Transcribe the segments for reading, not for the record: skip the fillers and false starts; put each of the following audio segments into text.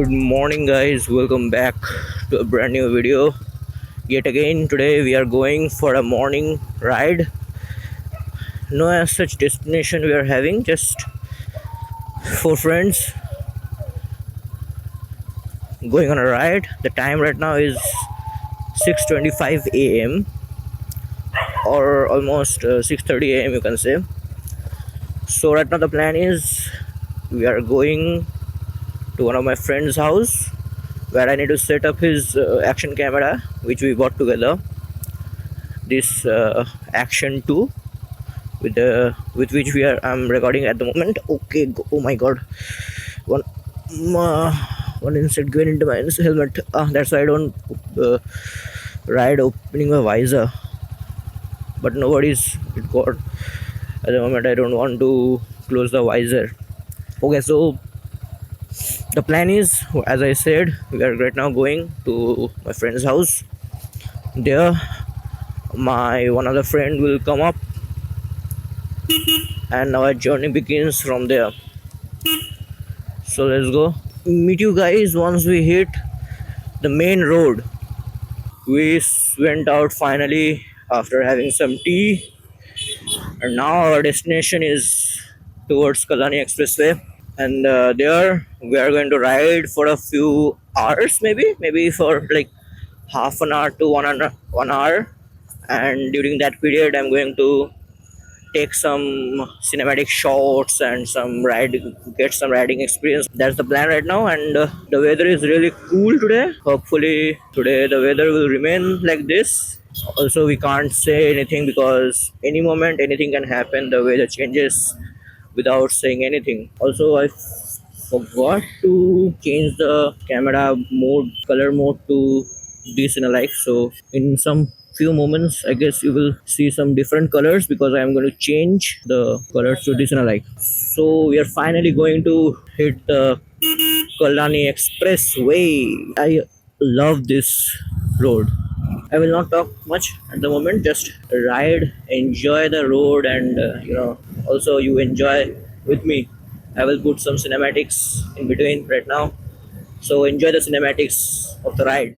Good morning guys, welcome back to a brand new video. Yet again today we are going for a morning ride. No as such destination we are having, just four friends going on a ride. The time right now is 6:25 a.m. or almost 6:30 a.m. you can say. So right now the plan is we are going to one of my friend's house where I need to set up his action camera which we bought together. This Action 2 with which I'm recording at the moment. Okay, oh my god, one uh, one insect going into my helmet. That's why I don't ride opening my visor, but nobody's it got at the moment. I don't want to close the visor. Okay, so the plan is, as I said, we are right now going to my friend's house. There my one other friend will come up and our journey begins from there. So let's go. Meet you guys once we hit the main road. We went out finally after having some tea, and now our destination is towards Kalani Expressway. And there we are going to ride for a few hours, maybe for like half an hour to 1 hour. And during that period, I'm going to take some cinematic shots and get some riding experience. That's the plan right now. And the weather is really cool today. Hopefully today the weather will remain like this. Also, we can't say anything because any moment anything can happen. The weather changes without saying anything. Also, I forgot to change the camera mode, color mode to decentralized. So in some few moments I guess you will see some different colors because I am going to change the colors to decentralized. So we are finally going to hit the Kalani Expressway. I love this road. I will not talk much at the moment, just ride, enjoy the road, and also you enjoy with me. I will put some cinematics in between right now, so enjoy the cinematics of the ride.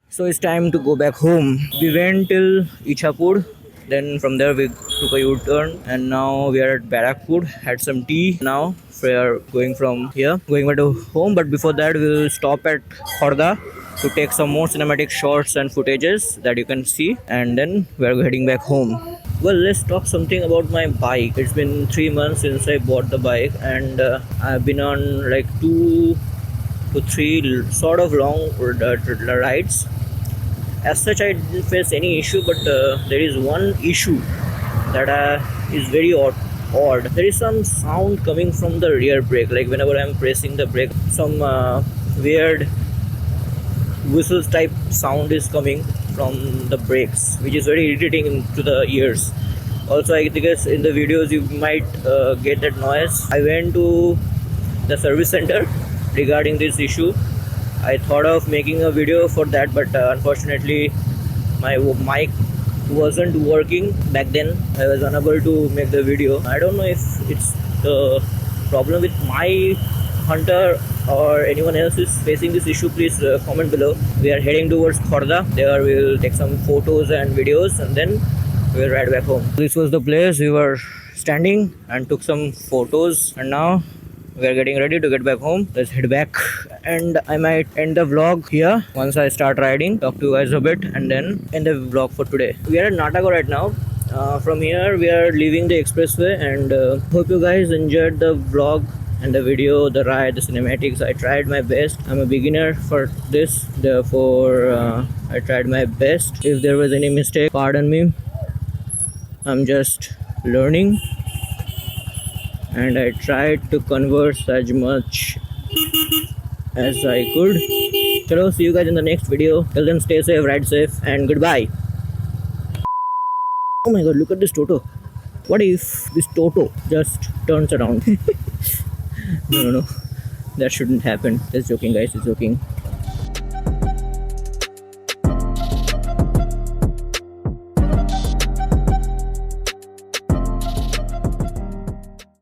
So it's time to go back home. We went till Ichapur, then from there we took a U-turn, and now we are at Barakpur, had some tea. Now we are going from here, going back to home, but before that we will stop at Khorda to take some more cinematic shots and footages that you can see, and then we are heading back home. Well, let's talk something about my bike. It's been 3 months since I bought the bike, and I've been on like 2 to 3 sort of long rides. As such, I didn't face any issue, but there is one issue that is very odd. There is some sound coming from the rear brake, like whenever I'm pressing the brake, some weird whistles type sound is coming from the brakes, which is very irritating to the ears. Also, I guess in the videos you might get that noise. I went to the service center regarding this issue. I thought of making a video for that, but unfortunately my mic wasn't working back then. I was unable to make the video. I don't know if it's the problem with my hunter or anyone else is facing this issue. Please comment below. We are heading towards Khorda. There we will take some photos and videos, and then we'll ride back home. This was the place we were standing and took some photos, and now We are getting ready to get back home. Let's head back, and I might end the vlog here once I start riding. Talk to you guys a bit, and then end the vlog for today. We are at Natago right now. From here, we are leaving the expressway, and hope you guys enjoyed the vlog and the video, the ride, the cinematics. I tried my best. I'm a beginner for this, therefore I tried my best. If there was any mistake, pardon me. I'm just learning, and I tried to converse as much as I could. Chalo, see you guys in the next video. Till then, stay safe, ride safe, and goodbye. Oh my god, look at this Toto. What if this Toto just turns around? No, that shouldn't happen. Just joking, guys, just joking.